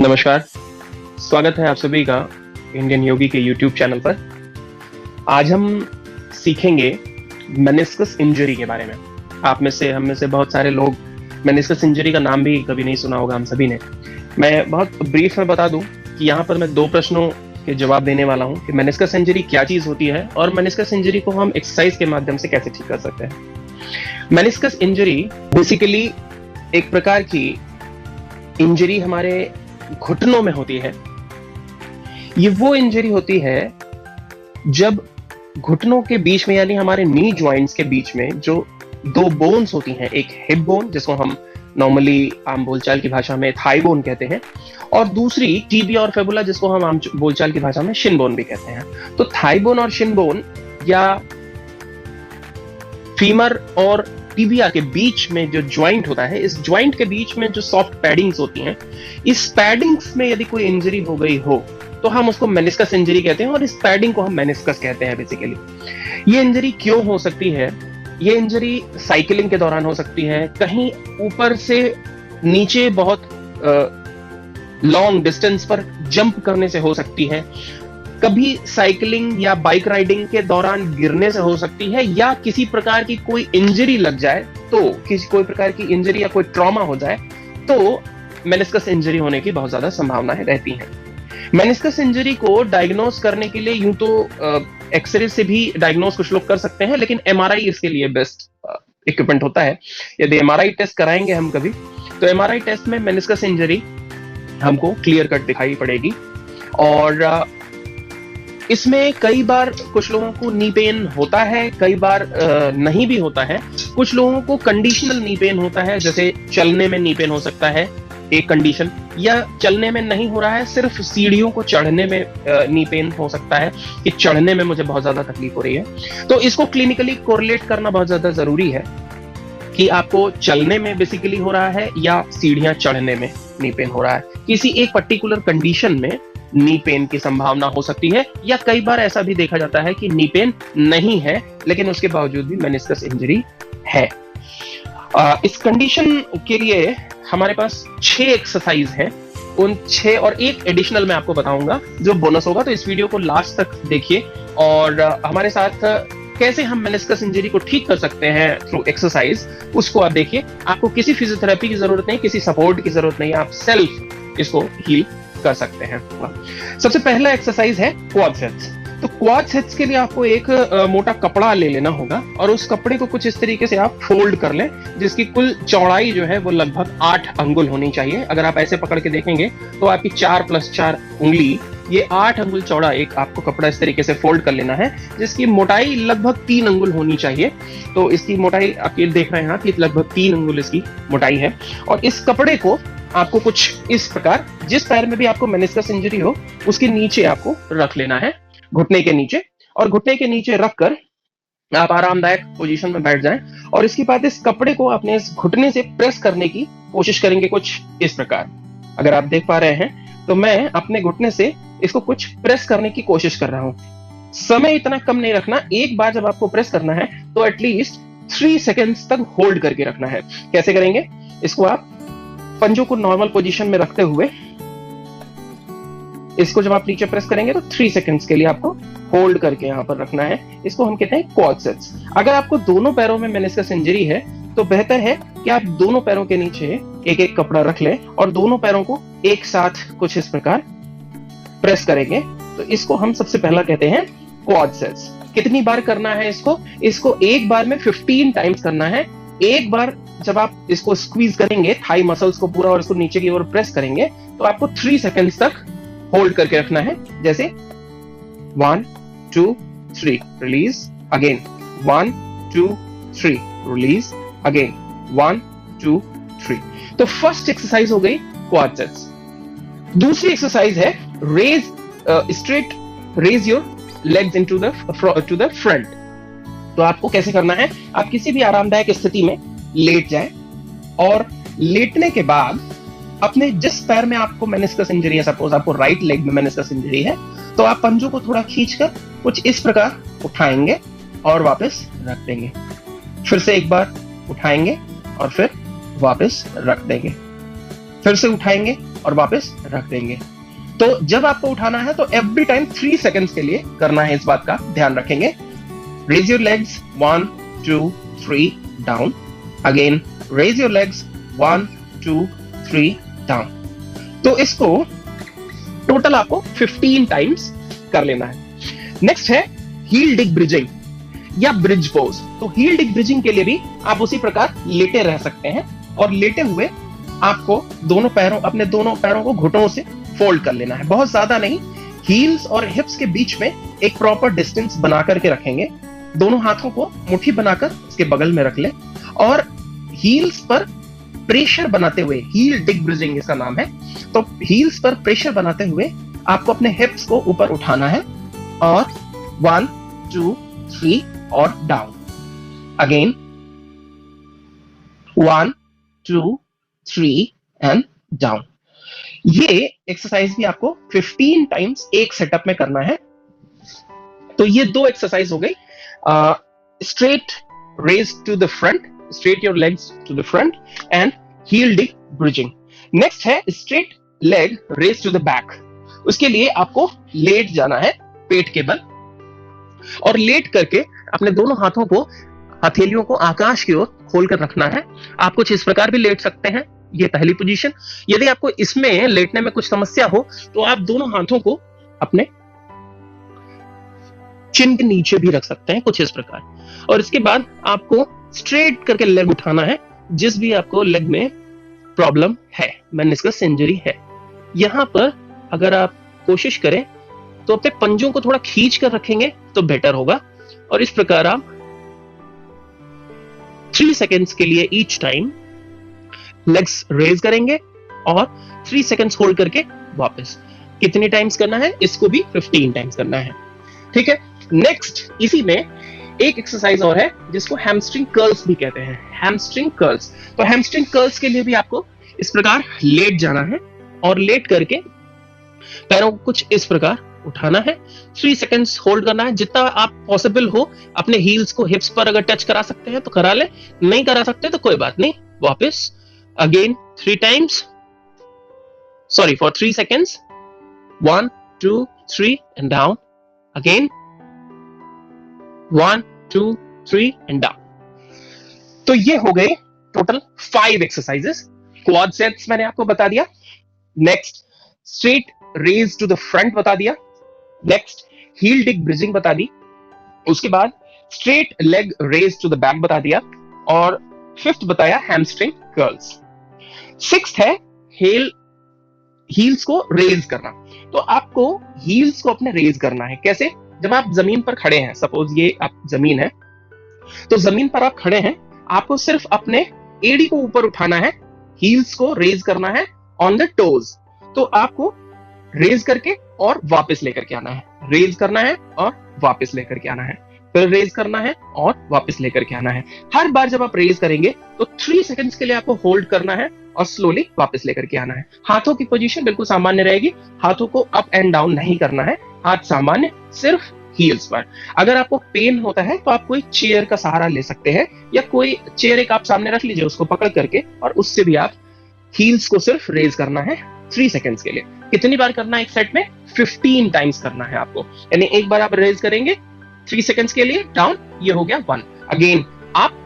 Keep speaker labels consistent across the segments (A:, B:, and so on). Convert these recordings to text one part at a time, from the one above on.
A: नमस्कार। स्वागत है आप सभी का इंडियन योगी के YouTube चैनल पर। आज हम सीखेंगे मेनिस्कस इंजरी के बारे में। हम में से बहुत सारे लोग मेनिस्कस इंजरी का नाम भी कभी नहीं सुना होगा, हम सभी ने। मैं बहुत ब्रीफ में बता दूं कि यहाँ पर मैं 2 प्रश्नों के जवाब देने वाला हूँ कि मेनिस्कस इंजरी क्या चीज होती है और मेनिस्कस इंजरी को हम एक्सरसाइज के माध्यम से कैसे ठीक कर सकते हैं। मेनिस्कस इंजरी बेसिकली एक प्रकार की इंजरी हमारे घुटनों में होती है। ये वो इंजरी होती है जब घुटनों के बीच में यानी हमारे नी जॉइंट्स के बीच में जो 2 बोन्स होती हैं, एक हिप बोन जिसको हम नॉर्मली आम बोलचाल की भाषा में थाई बोन कहते हैं और दूसरी टीबिया और फेबुला जिसको हम आम बोलचाल की भाषा में शिन बोन भी कहते हैं। तो थाई बोन और शिन बोन या फीमर और टिबिया के बीच में जो ज्वाइंट होता है, इस ज्वाइंट के बीच में जो सॉफ्ट पैडिंग्स होती हैं, इस पैडिंग्स में यदि कोई इंजरी हो गई हो तो हम उसको मेनिस्कस इंजरी कहते हैं और इस पैडिंग को हम मेनिस्कस कहते हैं बेसिकली। ये इंजरी क्यों हो सकती है? ये इंजरी साइकिलिंग के दौरान हो सकती है, कहीं ऊपर से नीचे बहुत लॉन्ग डिस्टेंस पर जंप करने से हो सकती है, कभी साइकिलिंग या बाइक राइडिंग के दौरान गिरने से हो सकती है, या किसी प्रकार की कोई इंजरी लग जाए तो कोई प्रकार की इंजरी या कोई ट्रॉमा हो जाए तो मेनिस्कस इंजरी होने की बहुत ज्यादा संभावनाएं रहती हैं। मेनिस्कस इंजरी को डायग्नोस करने के लिए यूं तो एक्सरे से भी डायग्नोस कुछ लोग कर सकते हैं, लेकिन एमआरआई इसके लिए बेस्ट इक्विपमेंट होता है। यदि एमआरआई टेस्ट कराएंगे हम कभी तो एमआरआई टेस्ट में मेनिस्कस इंजरी हमको क्लियर कट दिखाई पड़ेगी। और इसमें कई बार कुछ लोगों को नी पेन होता है, कई बार नहीं भी होता है। कुछ लोगों को कंडीशनल नी पेन होता है, जैसे चलने में नी पेन हो सकता है एक कंडीशन, या चलने में नहीं हो रहा है, सिर्फ सीढ़ियों को चढ़ने में नी पेन हो सकता है कि चढ़ने में मुझे बहुत ज्यादा तकलीफ हो रही है। तो इसको क्लिनिकली कोरिलेट करना बहुत ज्यादा जरूरी है कि आपको चलने में बेसिकली हो रहा है या सीढ़ियां चढ़ने में नी पेन हो रहा है। किसी एक पर्टिकुलर कंडीशन में नी पेन की संभावना हो सकती है, या कई बार ऐसा भी देखा जाता है कि नी पेन नहीं है लेकिन उसके बावजूद भी मेनिस्कस इंजरी है। इस कंडीशन के लिए हमारे पास 6 एक्सरसाइज है। उन 6 और एक एडिशनल मैं आपको बताऊंगा जो बोनस होगा, तो इस वीडियो को लास्ट तक देखिए और हमारे साथ कैसे हम मेनिस्कस इंजरी को ठीक कर सकते हैं थ्रू एक्सरसाइज उसको आप देखिए। आपको किसी फिजियोथेरेपी की जरूरत नहीं, किसी सपोर्ट की जरूरत नहीं, आप सेल्फ इसको हील कर सकते हैं। सबसे पहला एक्सरसाइज है क्वाड्रिसेप्स। तो क्वाड्रिसेप्स के लिए आपको एक मोटा कपड़ा ले लेना होगा और उस कपड़े को कुछ इस तरीके से आप फोल्ड कर लें जिसकी कुल चौड़ाई जो है वो लगभग 8 अंगुल होनी चाहिए। अगर आप ऐसे पकड़ के देखेंगे तो आपकी 4 + 4 उंगली, ये 8 अंगुल चौड़ा एक आपको कपड़ा इस तरीके से फोल्ड कर लेना है जिसकी मोटाई लगभग 3 अंगुल होनी चाहिए। तो इसकी मोटाई आप ये देख रहे हैं कि लगभग 3 अंगुल इसकी मोटाई है। और इस कपड़े को आपको कुछ इस प्रकार, जिस पैर में भी आपको मेनिस्कस इंजरी हो उसके नीचे आपको रख लेना है, घुटने के नीचे। और घुटने के नीचे रखकर आप आरामदायक पोजीशन में बैठ जाएं और इसके बाद इस कपड़े को अपने इस घुटने से प्रेस करने की कोशिश करेंगे कुछ इस प्रकार। अगर आप देख पा रहे हैं तो मैं अपने घुटने से इसको कुछ प्रेस करने की कोशिश कर रहा हूं। समय इतना कम नहीं रखना, एक बार जब आपको प्रेस करना है तो एटलीस्ट 3 सेकेंड्स तक होल्ड करके रखना है। कैसे करेंगे? इसको आप पंजों को नॉर्मल पोजीशन में रखते हुए इसको जब आप नीचे प्रेस करेंगे तो 3 सेकंड्स के लिए आपको होल्ड करके यहां पर रखना है। इसको हम कहते हैं क्वाड्रिसेप्स। अगर आपको दोनों पैरों में मेनिस्कस इंजरी है तो बेहतर है कि आप दोनों पैरों के नीचे एक एक कपड़ा रख लें और दोनों पैरों को एक साथ कुछ इस प्रकार प्रेस करेंगे। तो इसको हम सबसे पहला कहते हैं क्वाड्रिसेप्स। कितनी बार करना है इसको? इसको एक बार में 15 टाइम्स करना है। एक बार जब आप इसको स्क्वीज करेंगे थाई मसल्स को पूरा और इसको नीचे की ओर प्रेस करेंगे तो आपको 3 सेकंड्स तक होल्ड करके रखना है। जैसे 1 2 3 रिलीज अगेन, 1 2 3 रिलीज अगेन, 1 2 3। तो फर्स्ट एक्सरसाइज हो गई क्वाड्रिसेप्स। दूसरी एक्सरसाइज है raise your legs into the front. तो आपको कैसे करना है? आप किसी भी आरामदायक स्थिति में लेट जाएं और लेटने के बाद अपने जिस पैर में आपको मेनिस्कस इंजरी है, सपोज आपको राइट लेग में मेनिस्कस इंजरी है, तो आप पंजों को थोड़ा खींचकर कुछ इस प्रकार उठाएंगे और वापस रख देंगे। फिर से एक बार उठाएंगे और फिर वापस रख देंगे। फिर से उठाएंगे और वापस रख देंगे। तो जब आपको उठाना है तो एवरी टाइम 3 सेकंड्स के लिए करना है, इस बात का ध्यान रखेंगे। Raise your legs 1 2 3 down, again raise your legs 1 2 3 down. तो इसको टोटल आपको 15 टाइम्स कर लेना है। नेक्स्ट है हील डिग ब्रिजिंग या ब्रिज पोज। तो हील डिग ब्रिजिंग के लिए भी आप उसी प्रकार लेटे रह सकते हैं और लेटे हुए आपको अपने दोनों पैरों को घुटनों से फोल्ड कर लेना है, बहुत ज्यादा नहीं। हील्स और हिप्स के बीच में एक प्रॉपर डिस्टेंस बना करके रखेंगे। दोनों हाथों को मुट्ठी बनाकर उसके बगल में रख ले और हील्स पर प्रेशर बनाते हुए, हील डिग ब्रिजिंग इसका नाम है, तो हील्स पर प्रेशर बनाते हुए आपको अपने हिप्स को ऊपर उठाना है और 1 2 3 और डाउन, अगेन 1 2 3 एंड डाउन। ये एक्सरसाइज भी आपको 15 टाइम्स एक सेटअप में करना है। तो ये 2 एक्सरसाइज हो गई, straight raise to the front, straight your legs to the front and heel dig bridging. Next है straight leg raise to the back. उसके लिए आपको लेट जाना है पेट के बल और लेट करके अपने दोनों हाथों को, हथेलियों को आकाश की ओर खोलकर रखना है। आप कुछ इस प्रकार भी लेट सकते हैं, ये पहली पोजीशन। यदि आपको इसमें लेटने में कुछ समस्या हो तो आप दोनों हाथों को अपने चिन के नीचे भी रख सकते हैं, कुछ इस प्रकार। और इसके बाद आपको स्ट्रेट करके लेग उठाना है, जिस भी आपको लेग में प्रॉब्लम है, मेनिस्कस इंजरी है। यहां पर अगर आप कोशिश करें तो अपने पंजों को थोड़ा खींच कर रखेंगे तो बेटर होगा। और इस प्रकार आप 3 सेकेंड्स के लिए ईच टाइम लेग्स रेज करेंगे और 3 सेकेंड्स होल्ड करके वापस। कितने टाइम्स करना है? इसको भी 15 टाइम्स करना है, ठीक है। नेक्स्ट इसी में एक एक्सरसाइज और है जिसको हैमस्ट्रिंग कर्ल्स भी कहते हैं, हैमस्ट्रिंग कर्ल्स। तो हैमस्ट्रिंग कर्ल्स के लिए भी आपको इस प्रकार लेट जाना है और लेट करके पैरों को कुछ इस प्रकार उठाना है, 3 सेकेंड्स होल्ड करना है। जितना आप पॉसिबल हो अपने हील्स को हिप्स पर अगर टच करा सकते हैं तो करा ले, नहीं करा सकते तो कोई बात नहीं, वापस again 3 times, sorry for 3 seconds, 1 2 3 and down, again 1 2 3 and down. तो ये हो गए टोटल 5 एक्सरसाइजेस। क्वाड सेट्स मैंने आपको बता दिया, next straight raise to the front बता दिया, नेक्स्ट हील डिग ब्रिजिंग बता दी, उसके बाद straight leg raise to the back बता दिया, और 5th बताया हैमस्ट्रिंग कर्ल्स। 6th है हील्स को रेज करना। तो आपको हील्स को अपने रेज करना है। कैसे? जब आप जमीन पर खड़े हैं, सपोज ये आप जमीन है, तो जमीन पर आप खड़े हैं, आपको सिर्फ अपने एड़ी को ऊपर उठाना है, हील्स को रेज करना है ऑन द टोज। तो आपको रेज करके और वापस लेकर के आना है, रेज करना है और वापस लेकर के आना है, फिर रेज करना है और वापस लेकर के आना है। हर बार जब आप रेज करेंगे तो 3 सेकंड्स के लिए आपको होल्ड करना है और स्लोली वापस लेकर के आना है। हाथों की पोजीशन बिल्कुल सामान्य रहेगी, हाथों को अप एंड डाउन नहीं करना है, हाथ सामान्य, सिर्फ हील्स पर। अगर आपको पेन होता है तो आप कोई चेयर का सहारा ले सकते हैं, या कोई चेयर एक आप सामने रख लीजिए उसको पकड़ करके, और उससे भी आप हील्स को सिर्फ रेज करना है 3 सेकंड्स के लिए। कितनी बार करना है एक सेट में? 15 टाइम्स करना है आपको। यानी एक बार आप रेज करेंगे 3 सेकंड्स के लिए, डाउन, ये हो गया 1, अगेन आप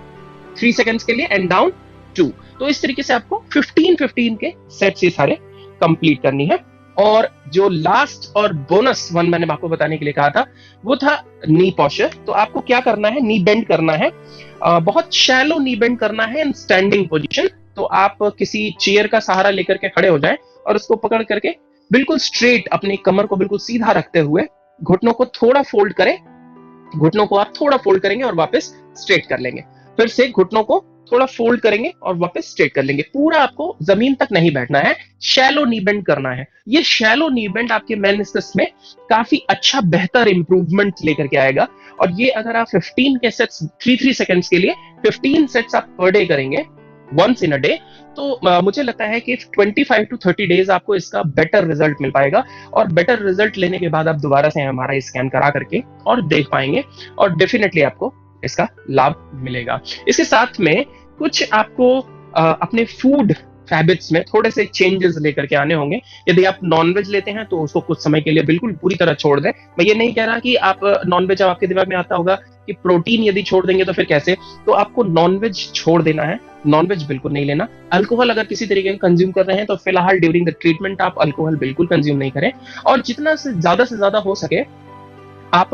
A: 3 सेकंड्स के लिए एंड डाउन 2। तो इस तरीके से आपको 15 के सेट्स ये सारे कंप्लीट करनी है। और जो लास्ट और बोनस 1 मैंने आपको बताने के लिए कहा था वो था नी पोस्चर। तो आपको क्या करना है? नी बेंड करना है, बहुत शैलो नी बेंड करना है इन स्टैंडिंग पोजीशन। तो आप किसी चेयर का सहारा लेकर के खड़े हो जाएं और उसको पकड़ करके बिल्कुल स्ट्रेट अपनी कमर को बिल्कुल सीधा रखते हुए घुटनों को थोड़ा फोल्ड करें, घुटनों को आप थोड़ा फोल्ड करेंगे और वापस स्ट्रेट कर लेंगे, फिर से घुटनों को थोड़ा फोल्ड करेंगे और वापस स्ट्रेट कर लेंगे। पूरा आपको जमीन तक नहीं बैठना है, शैलो नी बेंड करना है। ये शैलो नी बेंड आपके मेनिस्कस में काफी अच्छा बेहतर इंप्रूवमेंट लेकर के आएगा। और ये अगर आप 15 के सेट्स 3 सेकंड्स के लिए 15 सेट्स आप पर डे करेंगे वंस इन अ डे, तो मुझे लगता है कि 25 to 30 डेज आपको इसका बेटर रिजल्ट मिल पाएगा। और बेटर रिजल्ट लेने के बाद आप दोबारा से हमारा स्कैन करा करके और देख पाएंगे, और डेफिनेटली आपको इसका लाभ मिलेगा। इसके साथ में कुछ आपको अपने फूड हैबिट्स में थोड़े से चेंजेस लेकर के आने होंगे। यदि आप नॉनवेज लेते हैं तो उसको कुछ समय के लिए बिल्कुल पूरी तरह छोड़ दें। मैं ये नहीं कह रहा कि आप नॉनवेज, आपके दिमाग में आता होगा कि प्रोटीन यदि छोड़ देंगे तो फिर कैसे, तो आपको नॉनवेज छोड़ देना है, नॉनवेज बिल्कुल नहीं लेना। अल्कोहल अगर किसी तरीके का कंज्यूम कर रहे हैं तो फिलहाल ड्यूरिंग द ट्रीटमेंट आप अल्कोहल बिल्कुल कंज्यूम नहीं करें। और जितना से ज्यादा हो सके आप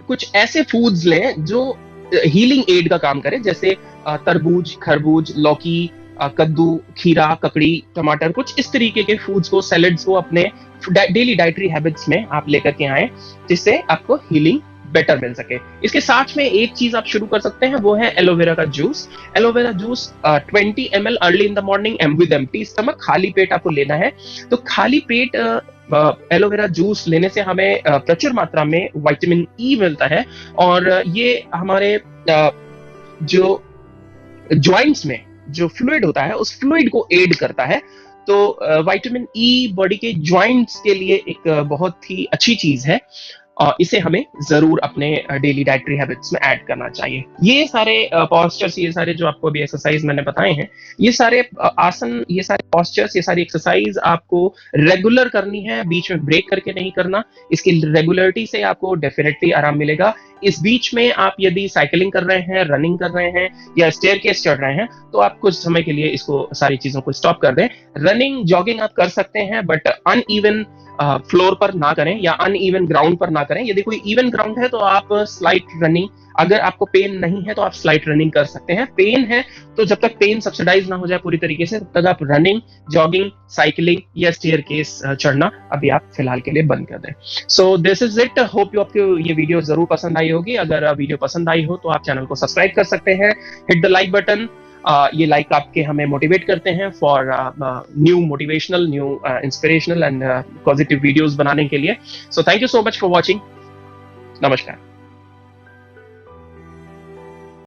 A: कुछ ऐसे फूड्स लें जो हीलिंग एड का काम करे, जैसे तरबूज, खरबूज, लौकी, कद्दू, खीरा, ककड़ी, टमाटर, कुछ इस तरीके के फूड्स को, सैलेड्स को अपने डेली डाइटरी हैबिट्स में आप लेकर के आए, जिससे आपको हीलिंग बेटर मिल सके। इसके साथ में एक चीज आप शुरू कर सकते हैं, वो है एलोवेरा का juice. Aloe vera juice 20 ml early in the morning with empty stomach, खाली पेट आपको लेना है। तो खाली पेट एलोवेरा जूस लेने से हमें प्रचुर मात्रा में विटामिन ई मिलता है, और ये हमारे जो जॉइंट्स में जो फ्लूइड होता है उस फ्लूइड को एड करता है। तो विटामिन ई बॉडी के जॉइंट्स के लिए एक बहुत ही अच्छी चीज है, और इसे हमें जरूर अपने डेली डाइटरी हैबिट्स में ऐड करना चाहिए। ये सारे पॉस्चर्स, ये सारे जो आपको अभी एक्सरसाइज मैंने बताए हैं, ये सारे आसन, ये सारे पॉस्चर्स, ये सारी एक्सरसाइज आपको रेगुलर करनी है, बीच में ब्रेक करके नहीं करना। इसकी रेगुलरिटी से आपको डेफिनेटली आराम मिलेगा। इस बीच में आप यदि साइकिलिंग कर रहे हैं, रनिंग कर रहे हैं या स्टेयरकेस चढ़ रहे हैं, तो आप कुछ समय के लिए इसको, सारी चीजों को स्टॉप कर दें। रनिंग, जॉगिंग आप कर सकते हैं, बट अनइवन फ्लोर पर ना करें या अनइवन ग्राउंड पर ना करें। यदि कोई इवन ग्राउंड है तो आप स्लाइट रनिंग, अगर आपको पेन नहीं है तो आप स्लाइट रनिंग कर सकते हैं। पेन है तो जब तक पेन सब्सिडाइज ना हो जाए पूरी तरीके से, तब तक आप रनिंग, जॉगिंग, साइकिलिंग या स्टेयरकेस चढ़ना अभी आप फिलहाल के लिए बंद कर दें। So this is it. Hope you, आपको ये वीडियो जरूर पसंद आई होगी। अगर वीडियो पसंद आई हो तो आप चैनल को सब्सक्राइब कर सकते हैं, हिट द लाइक बटन। ये लाइक आपके हमें मोटिवेट करते हैं for new motivational, new inspirational and positive videos बनाने के लिए। So thank you so much for watching. नमस्कार।